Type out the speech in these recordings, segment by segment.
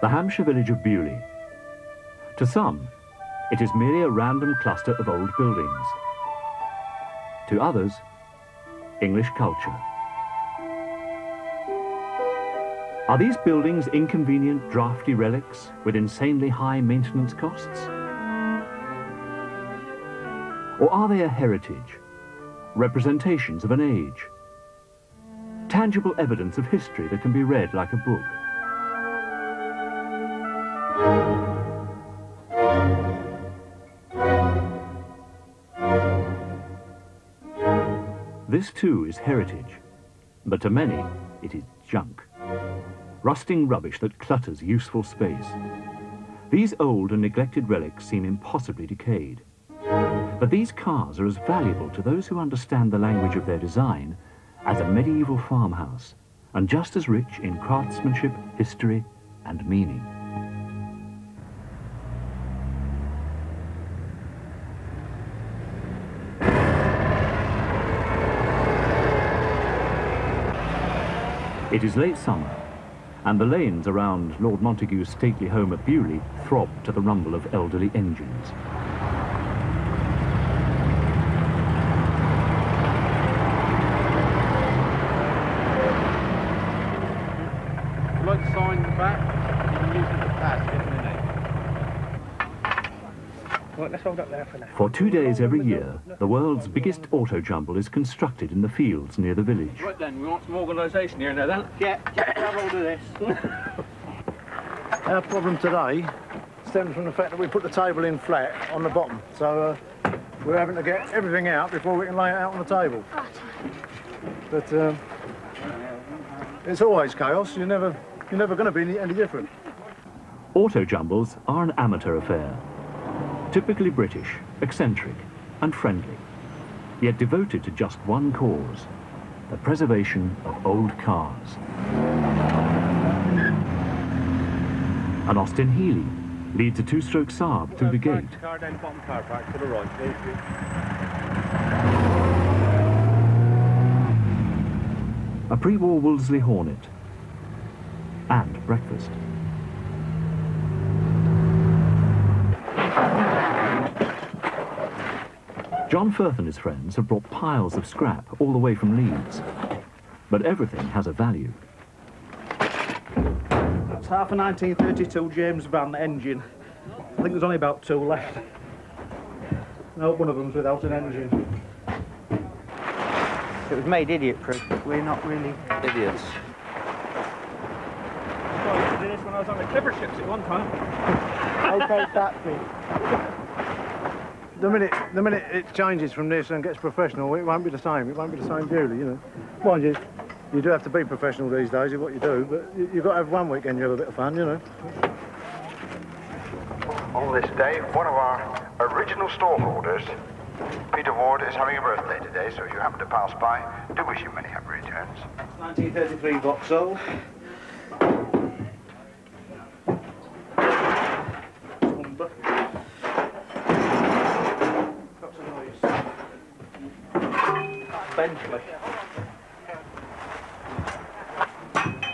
the Hampshire village of Bewley. To some, it is merely a random cluster of old buildings. To others, English culture. Are these buildings inconvenient, drafty relics with insanely high maintenance costs? Or are they a heritage, representations of an age, tangible evidence of history that can be read like a book? This too is heritage, but to many it is junk. Rusting rubbish that clutters useful space. These old and neglected relics seem impossibly decayed. But these cars are as valuable to those who understand the language of their design as a medieval farmhouse, and just as rich in craftsmanship, history, and meaning. It is late summer, and the lanes around Lord Montagu's stately home at Bewley throb to the rumble of elderly engines. Like the sign in the back, you can use it as a pad to get in the Right, let's hold up there for now. For 2 days every year, the world's biggest Autojumble is constructed in the fields near the village. Right then, we want some organisation here now then. Yeah, grab hold of this. Our problem today stems from the fact that we put the table in flat on the bottom, so we're having to get everything out before we can lay it out on the table. But it's always chaos. You're never going to be any different. Autojumbles are an amateur affair. Typically British, eccentric and friendly, yet devoted to just one cause, the preservation of old cars. An Austin Healey leads a two-stroke Saab through the gate. Car down the bottom car park to the right. A pre-war Wolseley Hornet and breakfast. John Firth and his friends have brought piles of scrap all the way from Leeds. But everything has a value. It's half a 1932 James Van engine. I think there's only about 2 left. No, one of them's without an engine. It was made idiot-proof, but we're not really idiots. I did this when I was on the clipper ships at one time. Okay, that's me. The minute it changes from this and gets professional, it won't be the same. It won't be the same Bewley, you know. Mind you, you do have to be professional these days in what you do, but you've got to have one weekend you have a bit of fun, you know. On this day, one of our original storeholders, Peter Ward, is having a birthday today, so if you happen to pass by, do wish you many happy returns. 1933 Vauxhall.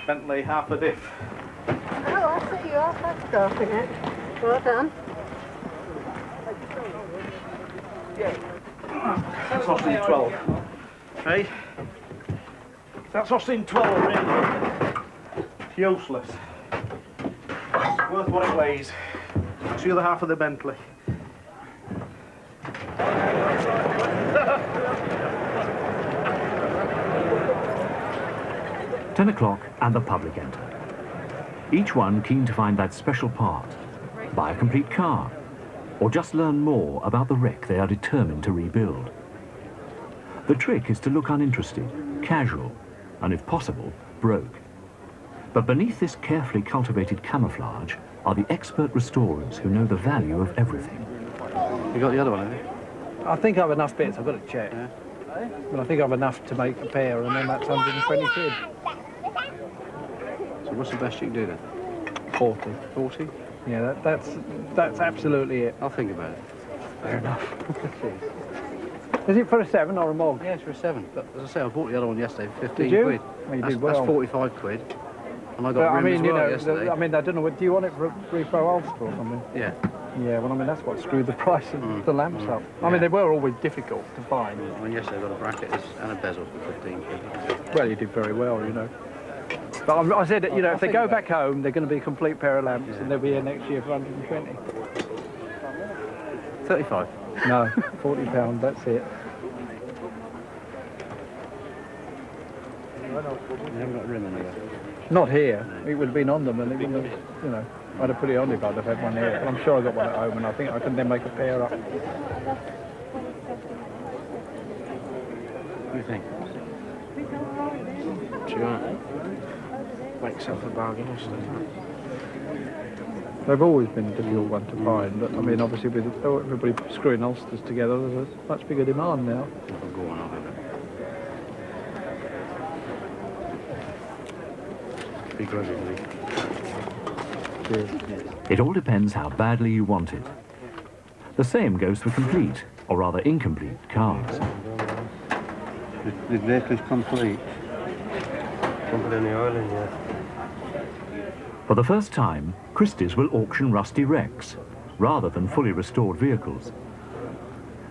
Bentley, half a diff. Oh, I see you are fast starting it. Well done. That's Austin 12. Hey? That's Austin 12, really. It's useless. It's worth what it weighs. It's the other half of the Bentley. "10 o'clock and the public enter. Each one keen to find that special part, buy a complete car, or just learn more about the wreck they are determined to rebuild. The trick is to look uninterested, casual, and if possible, broke. But beneath this carefully cultivated camouflage are the expert restorers who know the value of everything. You got the other one, have you? I think I've enough bits, I've got to check. Yeah. But I think I've enough to make a pair, and then that's 120 quid. So what's the best you can do then? 40. 40? Yeah, that's absolutely it. I'll think about it. Fair enough. Is it for a 7 or a mog? Yeah, it's for a 7. But as I say, I bought the other one yesterday for 15 Did you? quid. Well, you did well. That's 45 quid. And I got rim as well yesterday. I mean, I don't know, do you want it for a repro Ulster or something? Yeah. Yeah, well, I mean, that's what screwed the price of the lamps up. I mean, they were always difficult to find. I mean, yesterday I got a bracket and a bezel for 15 quid. Well, you did very well, you know. But I said, you know, if they go back home, they're going to be a complete pair of lamps, and they'll be here next year for 120. 35. No, £40, that's it. You haven't got a rim anywhere. Not here. It would have been on them, and it wouldn't have, you know, I'd have put it on if I'd have had one here. But I'm sure I got one at home, and I think I can then make a pair up. What do you think? Do you want to make something a bargain or something? They've always been a difficult one to find, but I mean, obviously with everybody screwing Ulsters together, there's a much bigger demand now. Go on, I'll do it. Begrudgingly. It all depends how badly you want it. The same goes for complete, or rather incomplete, cars. The vehicle's complete. Don't put any oil in yet. For the first time, Christie's will auction rusty wrecks, rather than fully restored vehicles.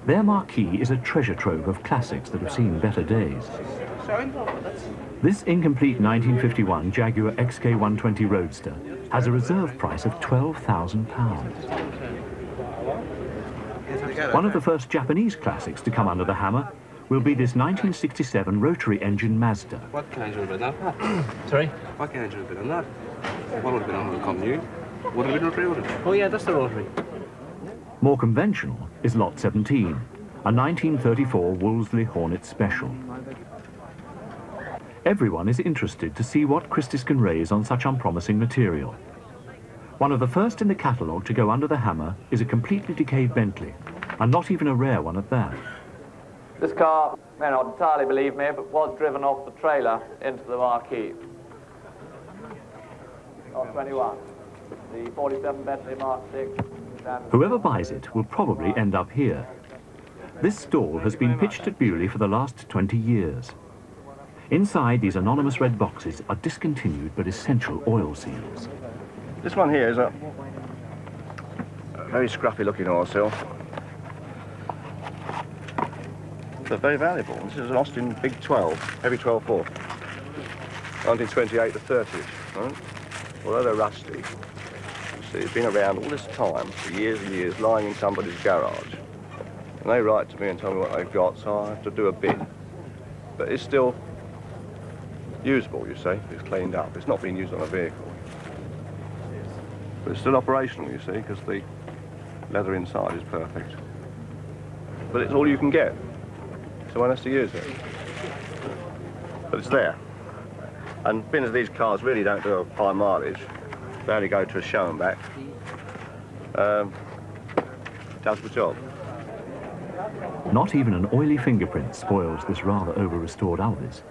Their marquee is a treasure trove of classics that have seen better days. This incomplete 1951 Jaguar XK120 Roadster has a reserve price of £12,000. One of the first Japanese classics to come under the hammer will be this 1967 rotary engine Mazda. What can engine would have been that? Sorry? What can engine would have been on that? What would have been on the commune? Would have been rotary, would it? Oh yeah, that's the rotary. More conventional is Lot 17, a 1934 Wolseley Hornet Special. Everyone is interested to see what Christie's can raise on such unpromising material. One of the first in the catalogue to go under the hammer is a completely decayed Bentley, and not even a rare one at that. This car, may not entirely believe me, but was driven off the trailer into the marquee. Lot 21, the 47 Bentley Mark 6. Whoever buys it will probably end up here. This stall has been pitched at Bewley for the last 20 years. Inside these anonymous red boxes are discontinued but essential oil seals. This one here is a very scruffy looking oil seal. They're very valuable. This is an Austin Big 12, heavy 12/4, 1928 to 30. Right? Although they're rusty, you see, it's been around all this time, for years and years, lying in somebody's garage. And they write to me and tell me what they've got, so I have to do a bid. But it's still usable, you see. It's cleaned up. It's not being used on a vehicle. But it's still operational, you see, because the leather inside is perfect. But it's all you can get. So one has to use it. But it's there. And being as these cars really don't do a high mileage, they only go to a show and back, does the job. Not even an oily fingerprint spoils this rather over-restored Alvis.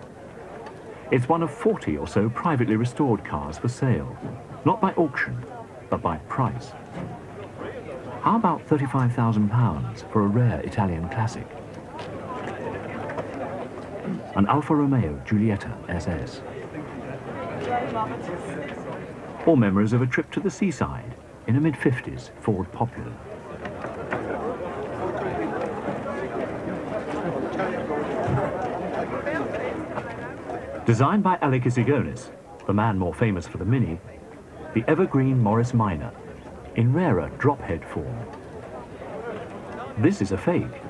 It's one of 40 or so privately restored cars for sale, not by auction, but by price. How about £35,000 for a rare Italian classic? An Alfa Romeo Giulietta SS. Or memories of a trip to the seaside in a mid-50s Ford Popular. Designed by Alec Isigonis, the man more famous for the Mini, the evergreen Morris Minor, in rarer drop-head form. This is a fake,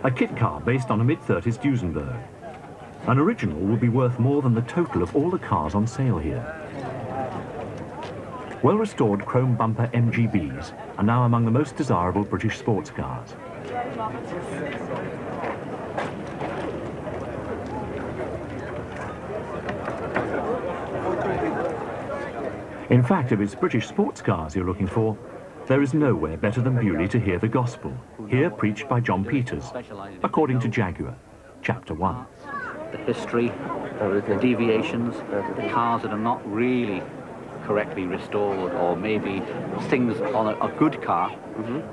a kit car based on a mid-30s Duesenberg. An original will be worth more than the total of all the cars on sale here. Well-restored chrome bumper MGBs are now among the most desirable British sports cars. In fact, if it's British sports cars you're looking for, there is nowhere better than Bewley to hear the gospel, here preached by John Peters, according to Jaguar, Chapter 1. The history, the deviations, the cars that are not really correctly restored, or maybe things on a good car,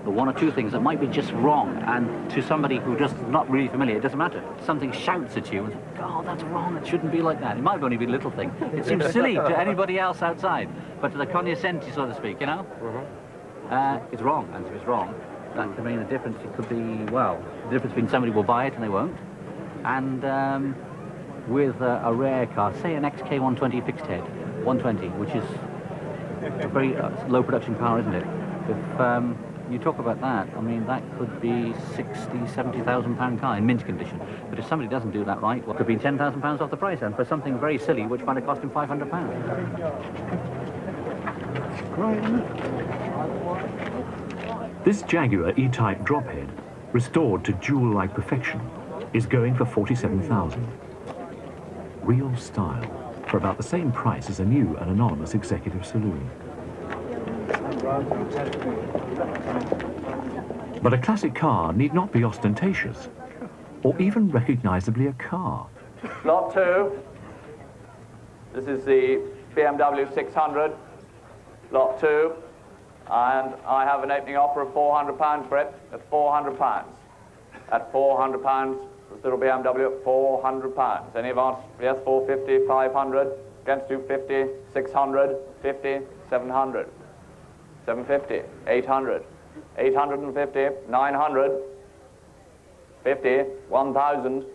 the one or two things that might be just wrong, and to somebody who just not really familiar, it doesn't matter. Something shouts at you and says, oh, that's wrong, it shouldn't be like that. It might only be a little thing. It seems silly to anybody else outside, but to the cognoscenti, so to speak, you know? It's wrong, and if it's wrong, that could mean the difference. It could be, well, the difference between somebody will buy it and they won't, and with a rare car, say an XK120 fixed head, 120, which is a very low production car, isn't it? If you talk about that, I mean, that could be 60,000, 70,000 pound car in mint condition. But if somebody doesn't do that right, well, it could be 10,000 pounds off the price, and for something very silly, which might have cost him 500 pounds. This Jaguar E-Type drophead, restored to jewel-like perfection, is going for 47,000. Real style, for about the same price as a new and anonymous executive saloon. But a classic car need not be ostentatious, or even recognizably a car. Lot 2. This is the BMW 600. Lot 2. And I have an opening offer of £400 for it, at £400. At £400, this little BMW at £400. Any advance? Yes, 450, 500, against 250, 600, 50, 700, 750, 800, 850, 900, 50, 1,000,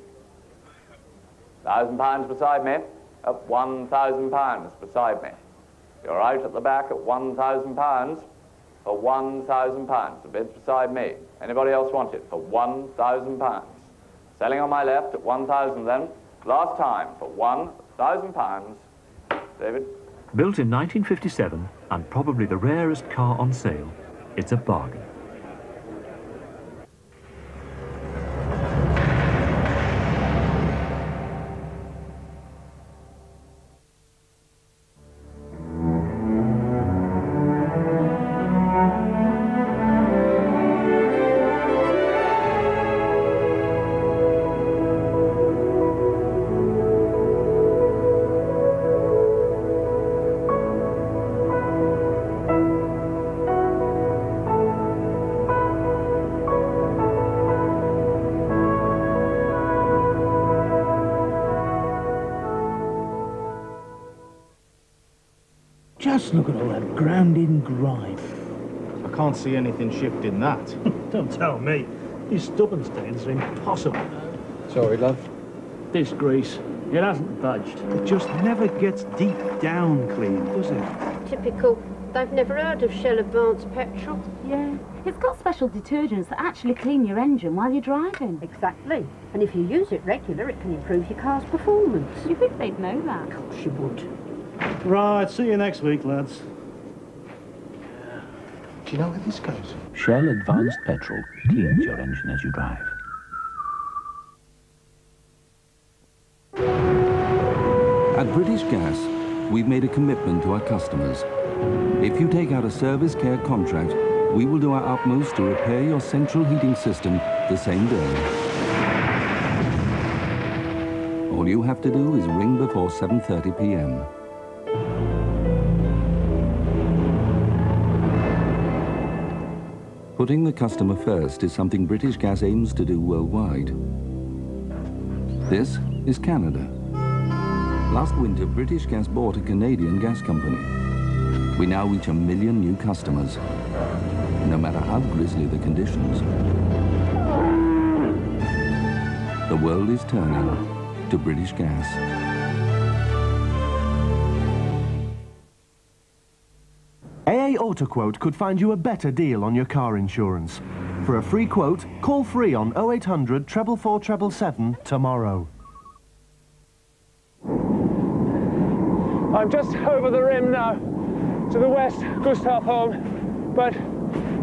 £1,000 beside me, at £1,000 beside me. You're out at the back at £1,000 for £1,000. The bid's beside me. Anybody else want it for £1,000? Selling on my left at 1,000 then. Last time for £1,000. David? Built in 1957, and probably the rarest car on sale, it's a bargain. Just look at all that ground in grime. I can't see anything shifting that. Don't tell me. These stubborn stains are impossible. Sorry, love. This grease, it hasn't budged. It just never gets deep down clean, does it? Typical. They've never heard of Shell Advanced Petrol. Yeah. It's got special detergents that actually clean your engine while you're driving. Exactly. And if you use it regular, it can improve your car's performance. You think they'd know that? Of course you would. Right, see you next week, lads. Do you know where this goes? Shell Advanced Petrol cleans your engine as you drive. At British Gas, we've made a commitment to our customers. If you take out a service care contract, we will do our utmost to repair your central heating system the same day. All you have to do is ring before 7:30 p.m. Putting the customer first is something British Gas aims to do worldwide. This is Canada. Last winter, British Gas bought a Canadian gas company. We now reach 1 million new customers, no matter how grisly the conditions. The world is turning to British Gas. AA AutoQuote could find you a better deal on your car insurance. For a free quote, call free on 0800 444 777 tomorrow. I'm just over the rim now, to the west, Gustav Holm, but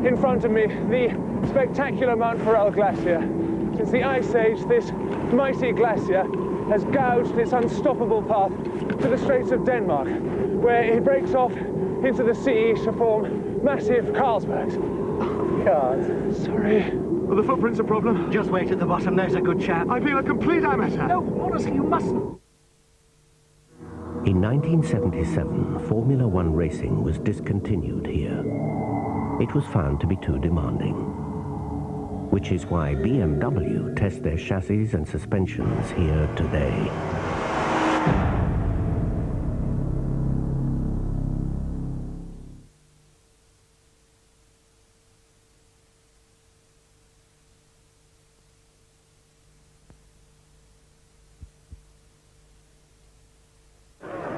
in front of me, the spectacular Mount Forel Glacier. Since the Ice Age, this mighty glacier has gouged its unstoppable path to the Straits of Denmark, where it breaks off into the sea to form massive Carlsbergs. Oh, God. Sorry. Are the footprints a problem? Just wait at the bottom, there's a good chap. I feel a complete amateur. No, honestly, you mustn't. In 1977, Formula One racing was discontinued here. It was found to be too demanding, which is why BMW test their chassis and suspensions here today.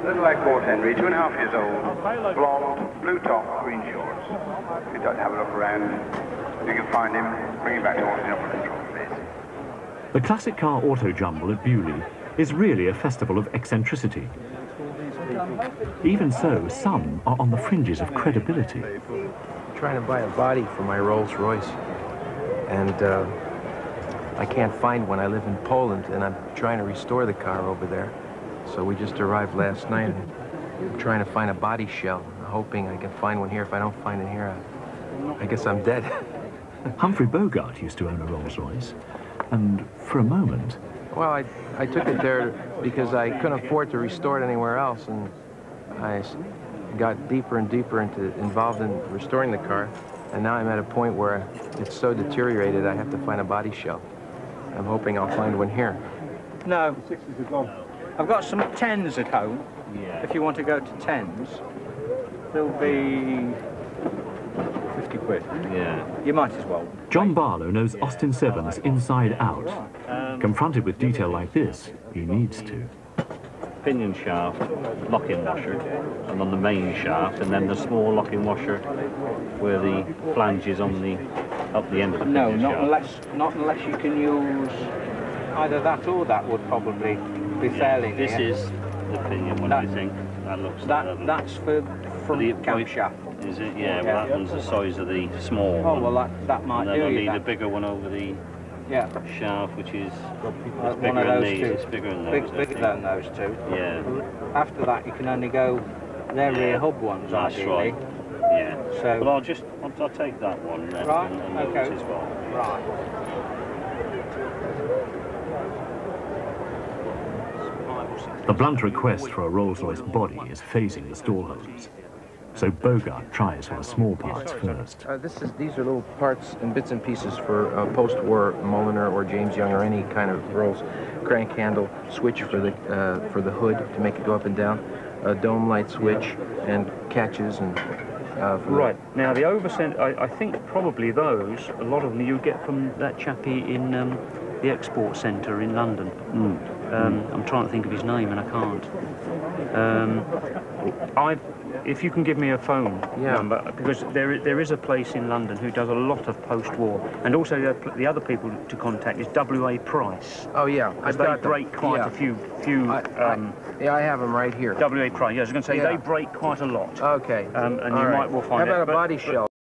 Little Leg Port Henry, 2.5 years old, blonde, blue top, green shorts. If you'd like to have a look around, you can find him, bring him back to Autojumble Control, please. The classic car Autojumble at Bewley is really a festival of eccentricity. Even so, some are on the fringes of credibility. I'm trying to buy a body for my Rolls Royce, and I can't find one. I live in Poland, and I'm trying to restore the car over there. So we just arrived last night, and I'm trying to find a body shell, hoping I can find one here. If I don't find it here, I guess I'm dead. Humphrey Bogart used to own a Rolls Royce, and for a moment... Well, I took it there because I couldn't afford to restore it anywhere else, and I got deeper and deeper involved in restoring the car, and now I'm at a point where it's so deteriorated I have to find a body shell. I'm hoping I'll find one here. No. I've got some 10s at home. Yeah. If you want to go to 10s, there'll be 50 quid. Yeah. You might as well. John Barlow knows Austin Sevens inside out. Confronted with detail like this, he needs to. Pinion shaft, lock-in washer, and on the main shaft, and then the small lock-in washer where the flange is on the up the end of the pinion shaft. not unless you can use either that or that would probably be fairly near. This is the pinion one, I think. That looks that's for the camshaft. Is it? Yeah, well, that one's the size of the small one. Oh, well, that might and do. then And I need a bigger one over the shaft, which is it's bigger one of than those these. two. It's bigger than those. Bigger than those two. Yeah. After that, you can only go their rear hub ones, That's ideally. right. Yeah. So, but I'll take that one. Right. And Okay. as well. Right. The blunt request for a Rolls-Royce body is phasing the stall holders. So Bogart tries for the small parts first. These are little parts and bits and pieces for post-war Mulliner or James Young or any kind of Rolls. Crank handle, switch for the hood to make it go up and down, a dome light switch, and catches and. Right. Now the overcent, I think probably those, a lot of them you get from that chappie in the export centre in London. I'm trying to think of his name and I can't. If you can give me a phone number, because there is a place in London who does a lot of post-war, and also the other people to contact is W.A. Price. Oh yeah, because they break quite a few. I have them right here. W.A. Price. Yeah, I was going to say they break quite a lot. Okay. And you might well find. How about a body shell?